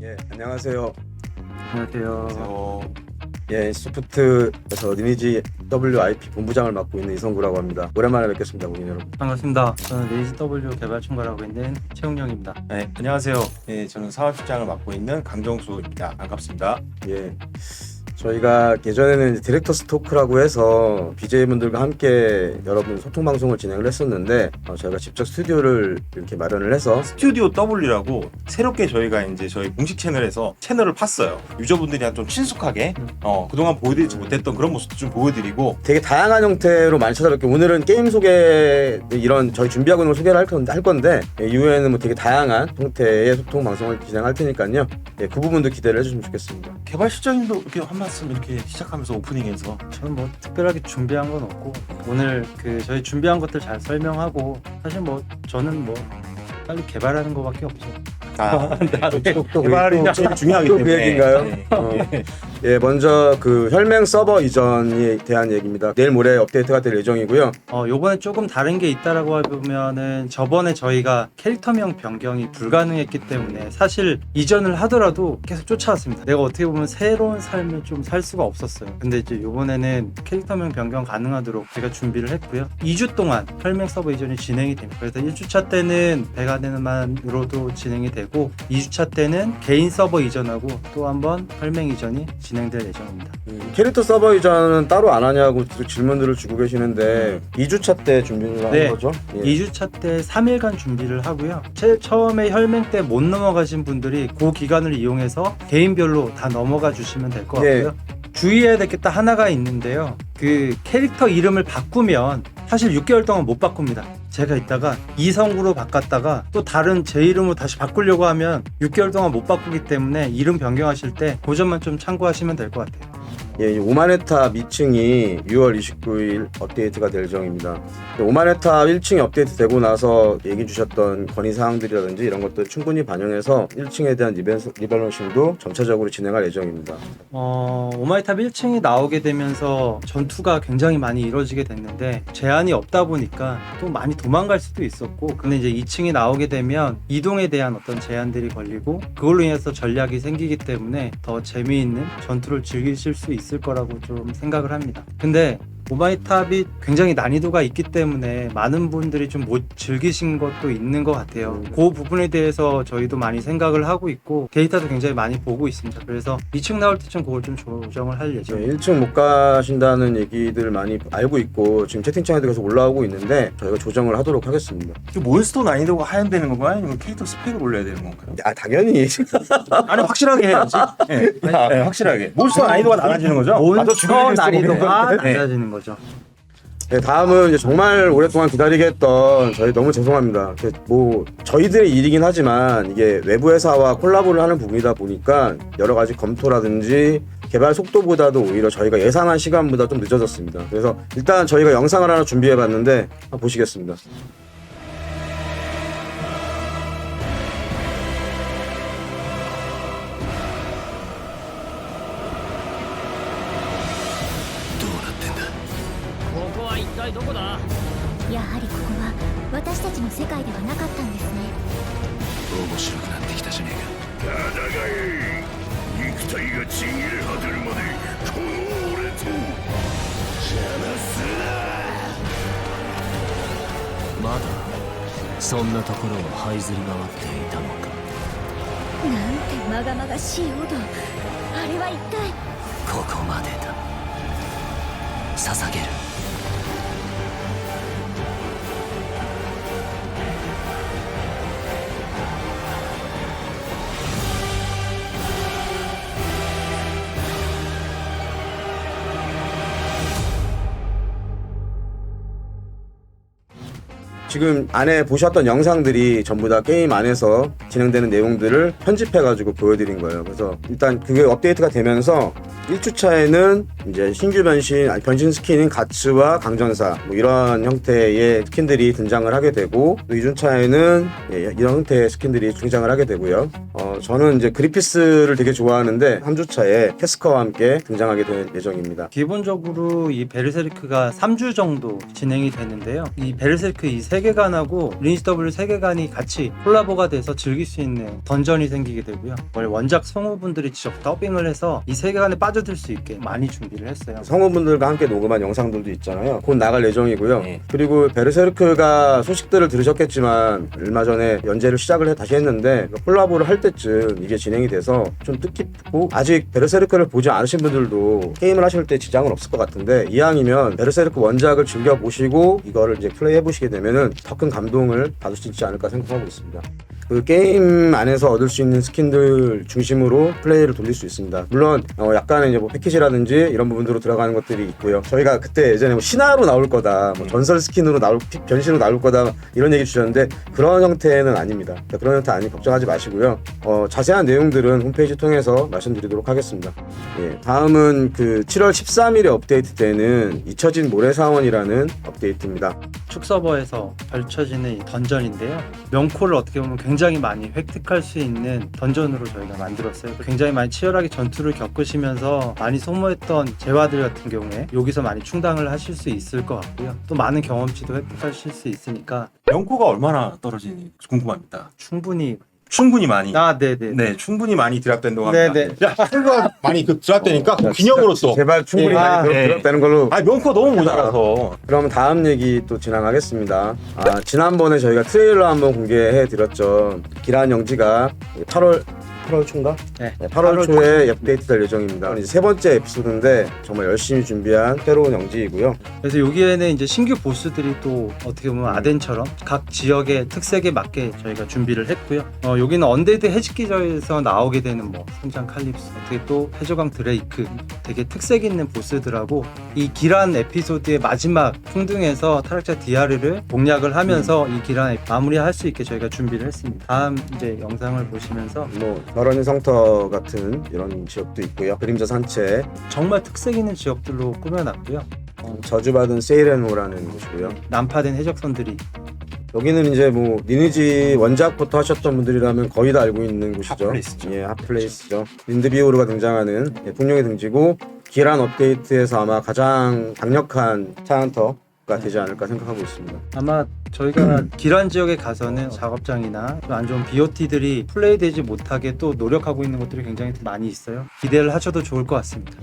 예, 안녕하세요. 안녕하세요. 예, 소프트에서 리니지 WIP 본부장을 맡고 있는 이성구라고 합니다. 오랜만에 뵙겠습니다, 고객 여러분. 반갑습니다. 저는 레이지 W 개발 총괄하고 있는 최웅영입니다. 네, 안녕하세요. 네, 저는 사업실장을 맡고 있는 강정수입니다. 반갑습니다. 예, 저희가 예전에는 디렉터스 토크라고 해서 BJ분들과 함께 여러분 소통 방송을 진행을 했었는데 저희가 직접 스튜디오를 이렇게 마련을 해서 스튜디오 W라고 새롭게 저희가 이제 저희 공식 채널에서 채널을 팠어요. 유저분들이랑 좀 친숙하게 그동안 보여드리지 못했던 그런 모습도 좀 보여드리고 되게 다양한 형태로 많이 찾아뵙고 오늘은 게임 소개 이런 저희 준비하고 있는 걸 소개를 할 건데 이후에는 뭐 되게 다양한 형태의 소통 방송을 진행할 테니까요. 예, 그 부분도 기대를 해주시면 좋겠습니다. 개발실장님도 이렇게 한 말씀 이렇게 시작하면서 오프닝에서 저는 뭐 특별하게 준비한 건 없고 오늘 저희 준비한 것들 잘 설명하고 사실 뭐 저는 뭐 빨리 개발하는 거밖에 없죠. 개발이 제일 중요하기 또 때문에 그 얘기인가요? 네. 예, 먼저 그 혈맹 서버 이전에 대한 얘기입니다. 내일 모레 업데이트가 될 예정이고요. 요번에 조금 다른 게 있다라고 하면은 저번에 저희가 캐릭터명 변경이 불가능했기 때문에 사실 이전을 하더라도 계속 쫓아왔습니다. 내가 어떻게 보면 새로운 삶을 좀 살 수가 없었어요. 근데 이제 요번에는 캐릭터명 변경 가능하도록 제가 준비를 했고요. 2주 동안 혈맹 서버 이전이 진행이 됩니다. 그래서 1주차 때는 배가되는만으로도 진행이 되고 2주차 때는 개인 서버 이전하고 또 한번 혈맹 이전이 진행될 예정입니다. 캐릭터 서버 이전은 따로 안 하냐고 질문들을 주고 계시는데 2주차 때 준비를 하는 거죠? 예. 2주차 때 3일간 준비를 하고요. 처음에 혈맹 때 못 넘어가신 분들이 그 기간을 이용해서 개인별로 다 넘어가 주시면 될 것 예. 같고요. 주의해야 될 게 딱 하나가 있는데요. 그 캐릭터 이름을 바꾸면 사실 6개월 동안 못 바꿉니다. 제가 이따가 이성구로 바꿨다가 또 다른 제 이름으로 다시 바꾸려고 하면 6개월 동안 못 바꾸기 때문에 이름 변경하실 때 그 점만 좀 참고하시면 될 것 같아요. 예, 오마네타 2층이 6월 29일 업데이트가 될 예정입니다. 오마네타 1층이 업데이트 되고 나서 얘기 주셨던 건의사항들이라든지 이런 것들 충분히 반영해서 1층에 대한 리밸런싱도 점차적으로 진행할 예정입니다. 오마이탑 1층이 나오게 되면서 전투가 굉장히 많이 이루어지게 됐는데 제한이 없다 보니까 또 많이 도망갈 수도 있었고 근데 이제 2층이 나오게 되면 이동에 대한 어떤 제한들이 걸리고 그걸로 인해서 전략이 생기기 때문에 더 재미있는 전투를 즐기실 수 있을 거라고 좀 생각을 합니다. 근데 오마이탑이 굉장히 난이도가 있기 때문에 많은 분들이 좀 못 즐기신 것도 있는 것 같아요. 그 부분에 대해서 저희도 많이 생각을 하고 있고 데이터도 굉장히 많이 보고 있습니다. 그래서 2층 나올 때쯤 그걸 좀 조정을 할 예정입니다. 1층 못 가신다는 얘기들 많이 알고 있고 지금 채팅창에도 계속 올라오고 있는데 저희가 조정을 하도록 하겠습니다. 몬스터 난이도가 하향되는 건가요? 아니면 캐릭터 스펙을 올려야 되는 건가요? 당연히 아니 확실하게 해야지. 네, 확실하게. 몬스터 난이도가 낮아지는 거죠? 몬스터 난이도가 네. 낮아지는 거죠. 네, 다음은 이제 정말 오랫동안 기다리게 했던 저희 너무 죄송합니다. 뭐 저희들의 일이긴 하지만 이게 외부 회사와 콜라보를 하는 부분이다 보니까 여러 가지 검토라든지 개발 속도보다도 오히려 저희가 예상한 시간보다 좀 늦어졌습니다. 그래서 일단 저희가 영상을 하나 준비해봤는데 한번 보시겠습니다.やはりここは私たちの世界ではなかったんですね。面白くなってきたじゃねえか。戦え、肉体がちぎれ果てるまでこの俺と邪魔すな。まだそんなところを這いずり回っていたのか。なんてまがまがしいオド。あれは一体。ここまでだ。捧げる。지금 안에 보셨던 영상들이 전부 다 게임 안에서 진행되는 내용들을 편집해가지고 보여드린 거예요. 그래서 일단 그게 업데이트가 되면서 1주차에는 이제 신규 변신 스킨인 가츠와 강전사 뭐 이런 형태의 스킨들이 등장을 하게 되고 또 2주차에는 이런 형태의 스킨들이 등장을 하게 되고요. 저는 이제 그리피스를 되게 좋아하는데 3주차에 캐스커와 함께 등장하게 될 예정입니다. 기본적으로 이 베르세르크가 3주 정도 진행이 되는데요. 이 베르세르크 이 세 세계관하고 리니지 W 세계관이 같이 콜라보가 돼서 즐길 수 있는 던전이 생기게 되고요. 원래 원작 성우분들이 직접 더빙을 해서 이 세계관에 빠져들 수 있게 많이 준비를 했어요. 성우분들과 함께 녹음한 영상들도 있잖아요. 곧 나갈 예정이고요. 네. 그리고 베르세르크가 소식들을 들으셨겠지만 얼마 전에 연재를 시작을 다시 했는데 콜라보를 할 때쯤 이게 진행이 돼서 좀 뜻깊고 아직 베르세르크를 보지 않으신 분들도 게임을 하실 때 지장은 없을 것 같은데 이왕이면 베르세르크 원작을 즐겨보시고 이거를 이제 플레이해보시게 되면은 더 큰 감동을 받을 수 있지 않을까 생각하고 있습니다. 그 게임 안에서 얻을 수 있는 스킨들 중심으로 플레이를 돌릴 수 있습니다. 물론 약간의 이제 뭐 패키지라든지 이런 부분으로 들어가는 것들이 있고요. 저희가 그때 예전에 뭐 신화로 나올 거다, 뭐 전설 스킨으로 나올 변신으로 나올 거다 이런 얘기 주셨는데 그런 형태는 아닙니다. 그런 형태 아니 걱정하지 마시고요. 자세한 내용들은 홈페이지 통해서 말씀드리도록 하겠습니다. 예, 다음은 그 7월 13일에 업데이트되는 잊혀진 모래사원이라는 업데이트입니다. 축 서버에서 펼쳐지는 이 던전인데요. 명코를 어떻게 보면 굉장히 많이 획득할 수 있는 던전으로 저희가 만들었어요. 굉장히 많이 치열하게 전투를 겪으시면서 많이 소모했던 재화들 같은 경우에 여기서 많이 충당을 하실 수 있을 것 같고요. 또 많은 경험치도 획득하실 수 있으니까 명코가 얼마나 떨어지는지 궁금합니다. 충분히 많이. 네네. 네, 충분히 많이 드랍된다고 합니다. 네네. 야, 하루가 많이 그 드랍되니까 기념으로 또. 제발 충분히 예. 많이 네. 들었다는 걸로. 아, 명코 너무 모자라서. 그럼 다음 얘기 또 진행하겠습니다. 지난번에 저희가 트레일러 한번 공개해 드렸죠. 기란 영지가 8월 초인가? 네. 8월 초에 업데이트 될 예정입니다. 이제 세 번째 에피소드인데 정말 열심히 준비한 새로운 영지이고요. 그래서 여기에는 이제 신규 보스들이 또 어떻게 보면 아덴처럼 각 지역의 특색에 맞게 저희가 준비를 했고요. 여기는 언데드 해적기저에서 나오게 되는 뭐 성장 칼립스, 어떻게 또 해적왕 드레이크, 되게 특색 있는 보스들하고 이 기란 에피소드의 마지막 풍등에서 타락자 디아르를 공략을 하면서 이 기란 마무리할 수 있게 저희가 준비를 했습니다. 다음 이제 영상을 보시면서 뭐 벼런의 성터 같은 이런 지역도 있고요. 그림자 산책, 정말 특색 있는 지역들로 꾸며놨고요. 저주받은 세이레노라는 곳이고요. 난파된 해적선들이 여기는 이제 뭐 리니지 원작부터 하셨던 분들이라면 거의 다 알고 있는 곳이죠. 핫플레이스죠. 예, 핫플레이스죠. 린드비오르가 등장하는 풍룡의 등지고 기란 업데이트에서 아마 가장 강력한 차헌터가 되지 않을까 생각하고 있습니다. 아마 저희가 기란 지역에 가서는 작업장이나 좀 안 좋은 BOT들이 플레이되지 못하게 또 노력하고 있는 것들이 굉장히 많이 있어요. 기대를 하셔도 좋을 것 같습니다.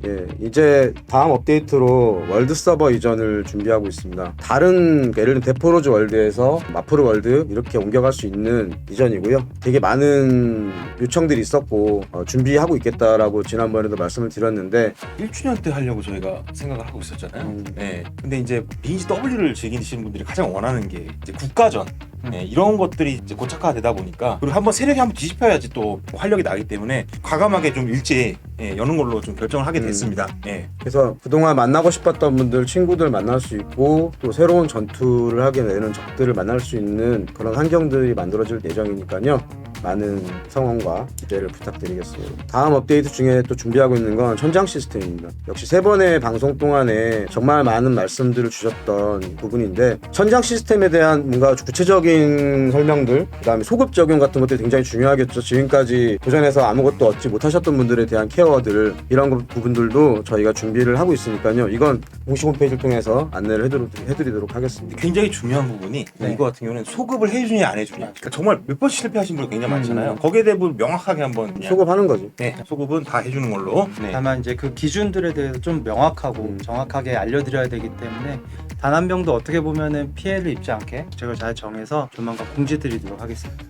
예, 이제 다음 업데이트로 월드 서버 이전을 준비하고 있습니다. 다른 예를 들면 데포로즈 월드에서 마프르 월드 이렇게 옮겨갈 수 있는 이전이고요. 되게 많은 요청들이 있었고 준비하고 있겠다라고 지난번에도 말씀을 드렸는데 1주년 때 하려고 저희가 생각을 하고 있었잖아요. 네. 근데 이제 리니지 W를 즐기시는 분들이 가장 원하는 게 이제 국가전. 네, 이런 것들이 이제 고착화되다 보니까 그리고 한번 세력이 한번 뒤집혀야지 또 활력이 나기 때문에 과감하게 좀 일찍 여는 걸로 좀 결정을 하게 됐습니다. 예. 그래서 그동안 만나고 싶었던 분들, 친구들 만날 수 있고 또 새로운 전투를 하게 되는 적들을 만날 수 있는 그런 환경들이 만들어질 예정이니까요. 많은 성원과 기대를 부탁드리겠습니다. 다음 업데이트 중에 또 준비하고 있는 건 천장 시스템입니다. 역시 세 번의 방송 동안에 정말 많은 말씀들을 주셨던 부분인데 천장 시스템에 대한 뭔가 구체적인 설명들, 그 다음에 소급 적용 같은 것들이 굉장히 중요하겠죠. 지금까지 도전해서 아무것도 얻지 못하셨던 분들에 대한 케어들 이런 부분들도 저희가 준비를 하고 있으니까요. 이건 공식 홈페이지를 통해서 안내를 해드리도록 하겠습니다. 굉장히 중요한 부분이 네. 이거 같은 경우는 소급을 해주냐 안 해주냐. 그러니까 정말 몇 번 실패하신 분이 굉장히 많잖아요. 거기에 대해서 명확하게 한번 그냥 소급하는 거지. 네, 소급은 다 해주는 걸로. 네. 다만 이제 그 기준들에 대해서 좀 명확하고 정확하게 알려드려야 되기 때문에 단 한 명도 어떻게 보면은 피해를 입지 않게 제가 잘 정해서 조만간 공지드리도록 하겠습니다.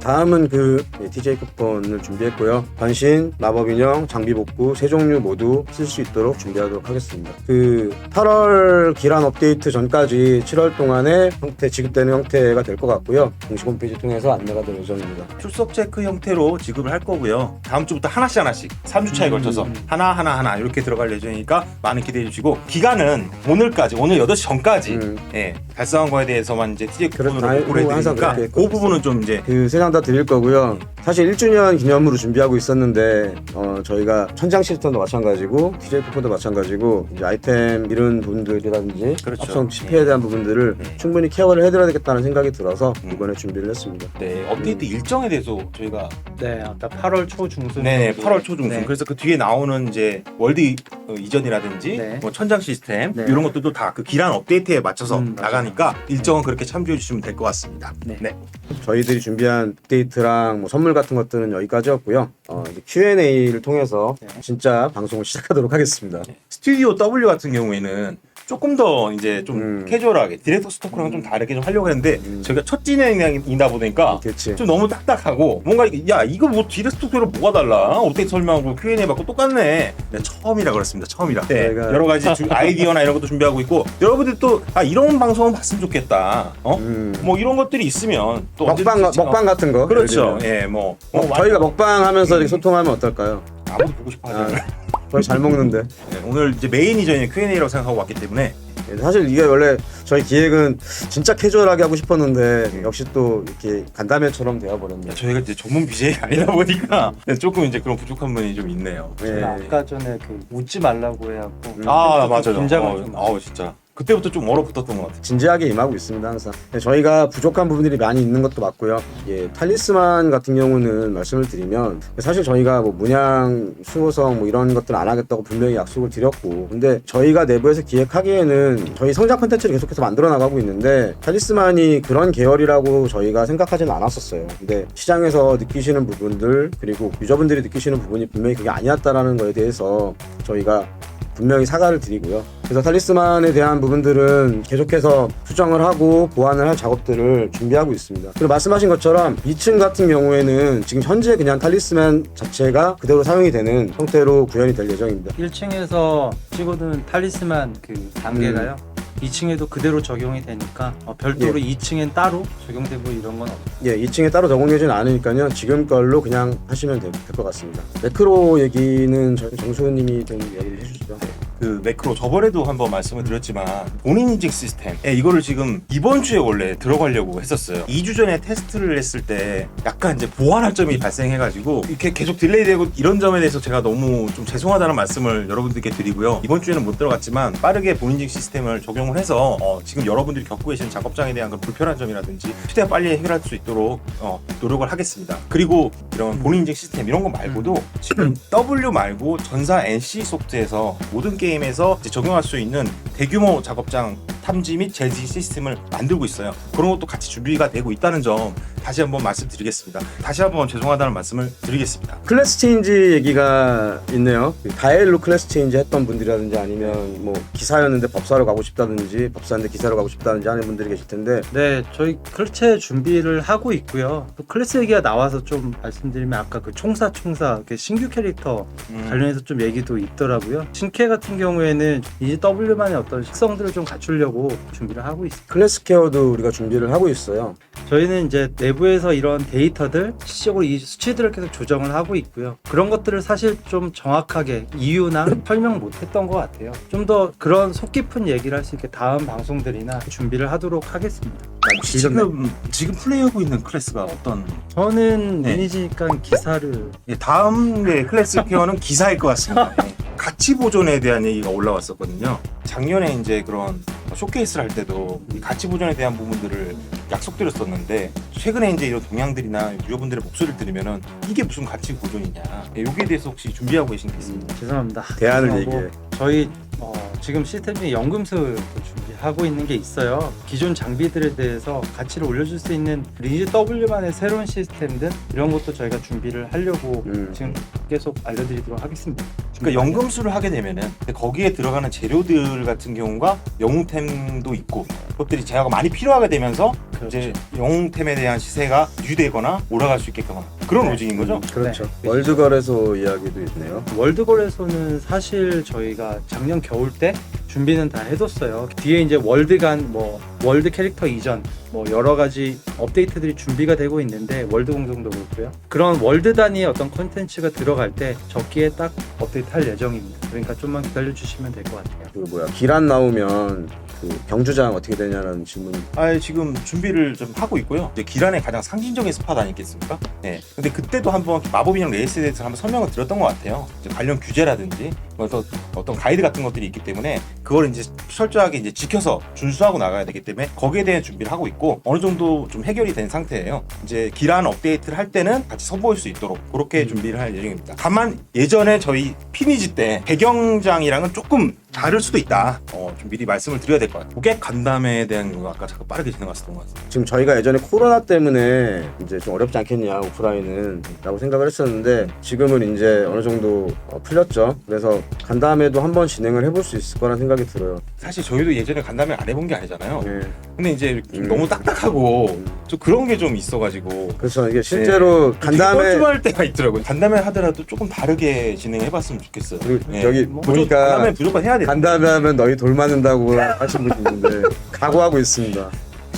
다음은 그 TJ 쿠폰을 준비했고요. 변신, 마법 인형, 장비 복구 세 종류 모두 쓸 수 있도록 준비하도록 하겠습니다. 그 8월 기란 업데이트 전까지 7월 동안의 형태 지급되는 형태가 될 것 같고요. 공식 홈페이지 통해서 안내가 될 예정입니다. 출석 체크 형태로 지급을 할 거고요. 다음 주부터 하나씩 3주차에 걸쳐서 하나 이렇게 들어갈 예정이니까 많은 기대해 주시고 기간은 오늘까지 오늘 8시 전까지 예, 달성한 거에 대해서만 이제 TJ 쿠폰으로 그렇다. 보내드리니까 항상 그렇게 그 부분은 좀 이제 그 세 장 다 드릴 거고요. 사실 1주년 기념으로 준비하고 있었는데 저희가 천장 시스템도 마찬가지고 DJ 쿠폰도 마찬가지고 이제 아이템 이런 부분들이라든지 그렇죠. 합성 CP에 대한 부분들을 충분히 케어를 해드려야 되겠다는 생각이 들어서 이번에 준비를 했습니다. 네, 업데이트 일정에 대해서 저희가 네, 아까 8월 초 중순. 네, 정도. 8월 초중순. 네. 그래서 그 뒤에 나오는 이제 월드 이전이라든지 네. 뭐 천장 시스템 네. 이런 것들도 다 그 기란 업데이트에 맞춰서 맞아요. 나가니까 일정은 그렇게 참조해 주시면 될 것 같습니다. 네. 저희들이 준비한 업데이트랑 뭐 선물 같은 것들은 여기까지였고요. 이제 Q&A를 통해서 네. 진짜 방송을 시작하도록 하겠습니다. 스튜디오 W 같은 경우에는 조금 더 이제 좀 캐주얼하게 디렉터스 토크랑 좀 다르게 좀 하려고 했는데 저희가 첫 진행이다 보니까 그렇지. 좀 너무 딱딱하고 뭔가 야 이거 뭐 디렉터스 토크랑 뭐가 달라 업데이트 설명하고 Q&A 받고 똑같네. 네, 처음이라 그렇습니다. 처음이라. 네, 저희가- 여러 가지 아이디어나 이런 것도 준비하고 있고 여러분들 또 이런 방송은 봤으면 좋겠다. 뭐 이런 것들이 있으면 또 먹방 같은 거. 그렇죠. 예를 들면. 예, 뭐 저희가 먹방하면서 이렇게 소통하면 어떨까요? 아무도 보고 싶어 하지 않아요. 저희 잘 먹는데. 네, 오늘 이제 메인이 저희는 Q&A라고 생각하고 왔기 때문에 사실 이게 원래 저희 기획은 진짜 캐주얼하게 하고 싶었는데 역시 또 이렇게 간담회처럼 되어버렸네요. 저희가 이제 전문 BJ가 아니다 보니까 조금 이제 그런 부족한 부분이 좀 있네요. 네. 제가 아까 전에 그 웃지 말라고 해갖고. 아 맞아요. 긴장을 좀. 아우 진짜 그때부터 좀 얼어붙었던 것 같아요. 진지하게 임하고 있습니다 항상. 저희가 부족한 부분들이 많이 있는 것도 맞고요. 예, 탈리스만 같은 경우는 말씀을 드리면 사실 저희가 뭐 문양 수호성 뭐 이런 것들 안 하겠다고 분명히 약속을 드렸고, 근데 저희가 내부에서 기획하기에는 저희 성장 콘텐츠를 계속해서 만들어 나가고 있는데 탈리스만이 그런 계열이라고 저희가 생각하지는 않았었어요. 근데 시장에서 느끼시는 부분들 그리고 유저분들이 느끼시는 부분이 분명히 그게 아니었다라는 거에 대해서 저희가 분명히 사과를 드리고요. 그래서 탈리스만에 대한 부분들은 계속해서 수정을 하고 보완을 할 작업들을 준비하고 있습니다. 그리고 말씀하신 것처럼 2층 같은 경우에는 지금 현재 그냥 탈리스만 자체가 그대로 사용이 되는 형태로 구현이 될 예정입니다. 1층에서 찍어둔 탈리스만 그 단계가요. 2층에도 그대로 적용이 되니까 별도로 2층엔 따로 적용되고 이런 건 없어요. 예, 2층에 따로 적용되지는 않으니까요. 지금 걸로 그냥 하시면 될 것 같습니다. 매크로 얘기는 정수님이 좀 얘기를 해주시죠. 그 매크로 저번에도 한번 말씀을 드렸지만 본인 인증 시스템 이거를 지금 이번 주에 원래 들어가려고 했었어요. 2주 전에 테스트를 했을 때 약간 이제 보완할 점이 발생해가지고 이렇게 계속 딜레이되고 이런 점에 대해서 제가 너무 좀 죄송하다는 말씀을 여러분들께 드리고요. 이번 주에는 못 들어갔지만 빠르게 본인 인증 시스템을 적용을 해서 지금 여러분들이 겪고 계시는 작업장에 대한 그런 불편한 점이라든지 최대한 빨리 해결할 수 있도록 노력을 하겠습니다. 그리고 이런 본인 인증 시스템 이런 거 말고도 지금 W 말고 전사 NC 소프트에서 모든 게임에서 이제 적용할 수 있는 대규모 작업장 탐지 및 제지 시스템을 만들고 있어요. 그런 것도 같이 준비가 되고 있다는 점 다시 한번 말씀드리겠습니다. 다시 한번 죄송하다는 말씀을 드리겠습니다. 클래스 체인지 얘기가 있네요. 다이엘로 클래스 체인지 했던 분들이라든지 아니면 뭐 기사였는데 법사로 가고 싶다든지 법사인데 기사로 가고 싶다든지 하는 분들이 계실 텐데, 네, 저희 클체 준비를 하고 있고요. 또 클래스 얘기가 나와서 좀 말씀드리면 아까 그 총사 그 신규 캐릭터 관련해서 좀 얘기도 있더라고요. 신캐 같은 경우에는 이제 W만의 어떤 식성들을 좀 갖추려고 준비를 하고 있습니다. 클래스 케어도 우리가 준비를 하고 있어요. 저희는 이제 내부에서 이런 데이터들 실질적으로 이 수치들을 계속 조정을 하고 있고요. 그런 것들을 사실 좀 정확하게 이유나 설명 못했던 것 같아요. 좀 더 그런 속 깊은 얘기를 할 수 있게 다음 방송들이나 준비를 하도록 하겠습니다. 혹시 지금 플레이하고 있는 클래스가 어떤? 저는 네. 리니지니까 기사를 다음 클래스 케어는 기사일 것 같습니다. 가치 보존에 대한 얘기가 올라왔었거든요. 작년에 이제 그런 쇼케이스를 할 때도 이 가치 보존에 대한 부분들을 약속드렸었는데 최근에 이제 이런 동향들이나 유저분들의 목소리를 들으면은 이게 무슨 가치 보존이냐. 여기에 대해서 혹시 준비하고 계신 게 있습니까? 죄송합니다. 대안을 하고 얘기해. 저희 지금 시스템이 연금술도 준비하고 있는 게 있어요. 기존 장비들에 대해서 가치를 올려줄 수 있는 리니지 W만의 새로운 시스템들 이런 것도 저희가 준비를 하려고 지금 계속 알려드리도록 하겠습니다. 그러니까 연금술을 하게 되면은 거기에 들어가는 재료들 같은 경우가 영웅템도 있고 그것들이 제어가 많이 필요하게 되면서 이제 영웅템에 대한 시세가 유지되거나 올라갈 수 있게끔 하는 그런 로직인 거죠? 그렇죠. 네. 월드걸에서 이야기도 있네요. 월드걸에서는 사실 저희가 작년 겨울 때 준비는 다 해뒀어요. 뒤에 이제 월드간 월드 캐릭터 이전 여러 가지 업데이트들이 준비가 되고 있는데 월드 공성도 그렇고요. 그런 월드 단위의 어떤 콘텐츠가 들어갈 때 적기에 딱 업데이트 할 예정입니다. 그러니까 좀만 기다려 주시면 될 것 같아요. 기란 나오면 그 경주장 어떻게 되냐라는 질문. 지금 준비를 좀 하고 있고요. 이제 기란의 가장 상징적인 스팟 아니겠습니까? 네. 근데 그때도 한번 마법 인형 레이스에 대해서 한번 설명을 드렸던 것 같아요. 이제 관련 규제라든지 어떤 가이드 같은 것들이 있기 때문에 그걸 이제 철저하게 이제 지켜서 준수하고 나가야 되기 때문에 거기에 대한 준비를 하고 있고 어느 정도 좀 해결이 된 상태예요. 이제 기란 업데이트를 할 때는 같이 선보일 수 있도록 그렇게 준비를 할 예정입니다. 다만 예전에 저희 피니지 때 배경장이랑은 조금 다를 수도 있다. 좀 미리 말씀을 드려야 될 것 같아요. 고객 간담회에 대한 거 아까 잠깐 빠르게 지나갔었던 것 같아요. 지금 저희가 예전에 코로나 때문에 이제 좀 어렵지 않겠냐 오프라인은 라고 생각을 했었는데 지금은 이제 어느 정도 풀렸죠. 그래서 간담회도 한번 진행을 해볼 수 있을 거란 생각이 들어요. 사실 저희도 예전에 간담회 안 해본 게 아니잖아요. 네. 근데 이제 너무 딱딱하고 좀 그런 게 좀 있어가지고 그래서 이게 실제로 간담회 뻘쭘할 때가 있더라고요. 간담회 하더라도 조금 다르게 진행해봤으면 좋겠어요. 그리고 네. 여기 보니까 간담회 무조건 해야 돼. 간담회 하면 너희 돌 맞는다고 하신 분이 있는데 각오하고 있습니다.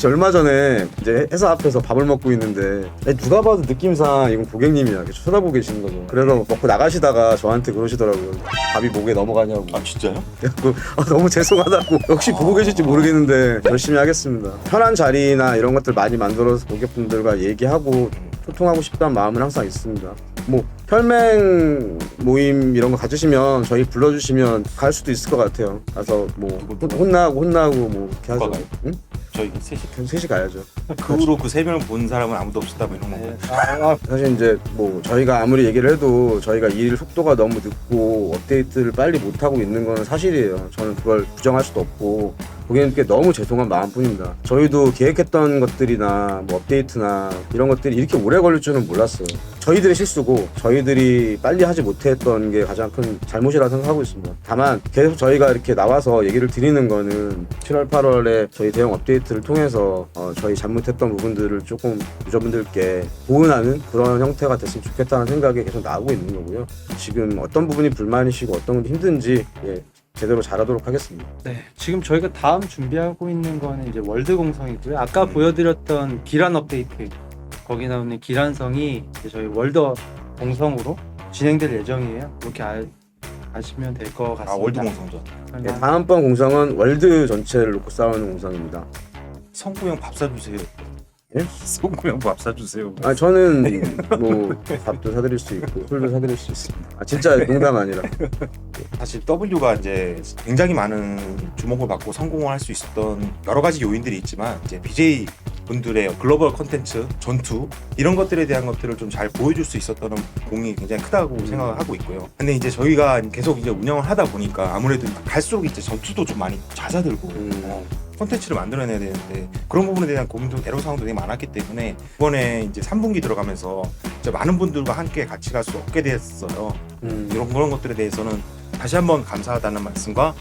얼마 전에 이제 회사 앞에서 밥을 먹고 있는데 누가 봐도 느낌상 이건 고객님이야 계속 쳐다보고 계시는 거죠. 그래서 먹고 나가시다가 저한테 그러시더라고요. 밥이 목에 넘어가냐고. 아 진짜요? 그래갖고 너무 죄송하다고. 역시 보고 계실지 모르겠는데 열심히 하겠습니다. 편한 자리나 이런 것들 많이 만들어서 고객분들과 얘기하고 소통하고 싶다는 마음은 항상 있습니다. 뭐 혈맹 모임 이런 거 가지시면 저희 불러주시면 갈 수도 있을 것 같아요. 가서 뭐 혼나고 뭐 이렇게 하죠. 가요? 응? 저희 셋이 셋이 가야죠. 그 후로 그 세 명을 본 사람은 아무도 없었다 뭐 이런 건가요? 사실 이제 뭐 저희가 아무리 얘기를 해도 저희가 일 속도가 너무 늦고 업데이트를 빨리 못 하고 있는 건 사실이에요. 저는 그걸 부정할 수도 없고 고객님께 너무 죄송한 마음뿐입니다. 저희도 계획했던 것들이나 뭐 업데이트나 이런 것들이 이렇게 오래 걸릴 줄은 몰랐어요. 저희들의 실수고 저희들이 빨리 하지 못했던 게 가장 큰 잘못이라고 생각하고 있습니다. 다만 계속 저희가 이렇게 나와서 얘기를 드리는 거는 7월 8월에 저희 대형 업데이트를 통해서 저희 잘못했던 부분들을 조금 유저분들께 보은하는 그런 형태가 됐으면 좋겠다는 생각이 계속 나오고 있는 거고요. 지금 어떤 부분이 불만이시고 어떤 게 힘든지 제대로 잘하도록 하겠습니다. 네, 지금 저희가 다음 준비하고 있는 거는 이제 월드 공성이고요. 아까 보여드렸던 기란 업데이트 거기 나오는 기란성이 이제 저희 월드 공성으로 진행될 예정이에요. 그렇게 아시면 될 것 같습니다. 아 월드 공성전. 네, 다음번 공성은 월드 전체를 놓고 싸우는 공성입니다. 성구형 밥 사주세요. 예? 성구형 밥 사주세요. 저는 뭐 밥도 사드릴 수 있고 술도 사드릴 수 있습니다. 진짜 농담 아니라. 사실 W가 이제 굉장히 많은 주목을 받고 성공을 할 수 있었던 여러 가지 요인들이 있지만 이제 BJ 분들의 글로벌 컨텐츠, 전투 이런 것들에 대한 것들을 좀 잘 보여줄 수 있었던 공이 굉장히 크다고 생각을 하고 있고요. 근데 이제 저희가 계속 이제 운영을 하다 보니까 아무래도 갈수록 이제 전투도 좀 많이 잦아들고 콘텐츠를 만들어내야 되는데 그런 부분에 대한 고민도 애로사항도 되게 많았기 때문에 이번에 이제 3분기 들어가면서 이제 많은 분들과 함께 같이 갈 수 없게 됐어요. 그런 것들에 대해서는 다시 한번 감사하다는 말씀과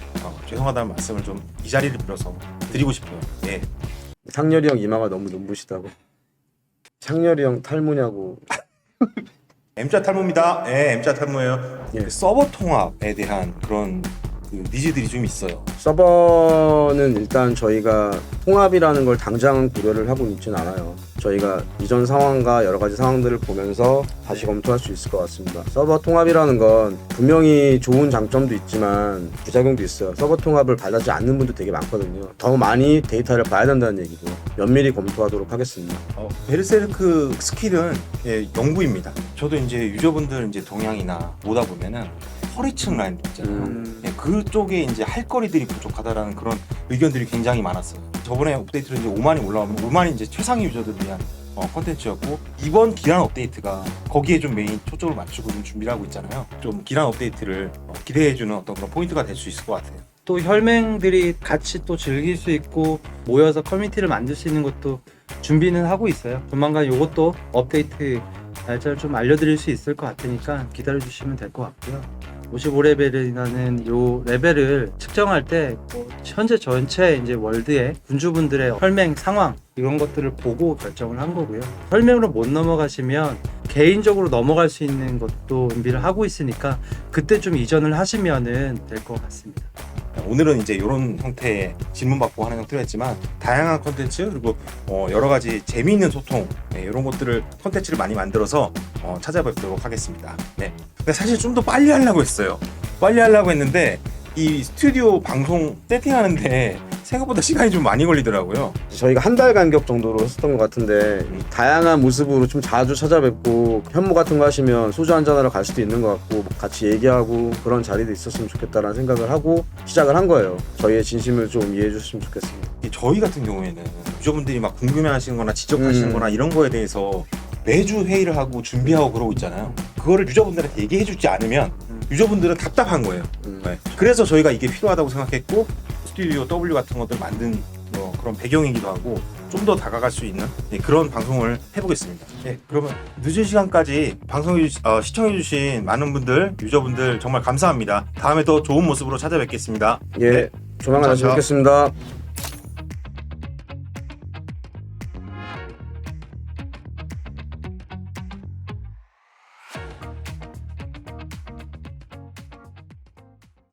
죄송하다는 말씀을 좀 이 자리를 빌어서 드리고 싶어요. 예. 상렬이 형 이마가 너무 눈부시다고. 상렬이 형 탈모냐고. M자 탈모입니다. 예, M자 탈모예요. 예. 서버 통합에 대한 그런 니즈들이 좀 있어요. 서버는 일단 저희가 통합이라는 걸 당장 고려를 하고 있지는 않아요. 저희가 이전 상황과 여러 가지 상황들을 보면서 다시 검토할 수 있을 것 같습니다. 서버 통합이라는 건 분명히 좋은 장점도 있지만 부작용도 있어요. 서버 통합을 받아지 않는 분도 되게 많거든요. 더 많이 데이터를 봐야 된다는 얘기고 면밀히 검토하도록 하겠습니다. 베르세르크 스킬은 연구입니다. 저도 이제 유저분들 이제 동향이나 보다 보면은 허리층 라인 있잖아요. 그쪽에 이제 할 거리들이 부족하다라는 그런 의견들이 굉장히 많았어요. 저번에 업데이트로 이제 5만이 올라오면 5만이 이제 최상위 유저들을 위한 컨텐츠였고 이번 기란 업데이트가 거기에 좀 메인 초점을 맞추고 좀 준비를 하고 있잖아요. 좀 기란 업데이트를 기대해주는 어떤 그런 포인트가 될 수 있을 것 같아요. 또 혈맹들이 같이 또 즐길 수 있고 모여서 커뮤니티를 만들 수 있는 것도 준비는 하고 있어요. 조만간 이것도 업데이트 날짜를 좀 알려드릴 수 있을 것 같으니까 기다려주시면 될 것 같고요. 55레벨이라는 요 레벨을 측정할 때 현재 전체 이제 월드의 군주분들의 혈맹 상황 이런 것들을 보고 결정을 한 거고요. 혈맹으로 못 넘어가시면 개인적으로 넘어갈 수 있는 것도 준비를 하고 있으니까 그때 좀 이전을 하시면은 될 것 같습니다. 오늘은 이제 이런 형태의 질문 받고 하는 형태로 했지만 다양한 컨텐츠 그리고 여러 가지 재미있는 소통 이런 것들을 컨텐츠를 많이 만들어서 찾아뵙도록 하겠습니다. 네. 근데 사실 좀 더 빨리 하려고 했어요. 빨리 하려고 했는데 이 스튜디오 방송 세팅하는데 생각보다 시간이 좀 많이 걸리더라고요. 저희가 한 달 간격 정도로 했었던 것 같은데 다양한 모습으로 좀 자주 찾아뵙고 현무 같은 거 하시면 소주 한잔하러 갈 수도 있는 것 같고 같이 얘기하고 그런 자리도 있었으면 좋겠다라는 생각을 하고 시작을 한 거예요. 저희의 진심을 좀 이해해 주셨으면 좋겠습니다. 저희 같은 경우에는 유저분들이 막 궁금해하시는 거나 지적하시는 거나 이런 거에 대해서 매주 회의를 하고 준비하고 그러고 있잖아요. 그거를 유저분들한테 얘기해 주지 않으면 유저분들은 답답한 거예요. 네. 그래서 저희가 이게 필요하다고 생각했고 스튜디오 W 같은 것들 만든 그런 배경이기도 하고 좀 더 다가갈 수 있는 그런 방송을 해보겠습니다. 네, 그러면 늦은 시간까지 시청해주신 많은 분들, 유저분들 정말 감사합니다. 다음에 더 좋은 모습으로 찾아뵙겠습니다. 예, 네. 조만간 다시 감사합니다. 뵙겠습니다.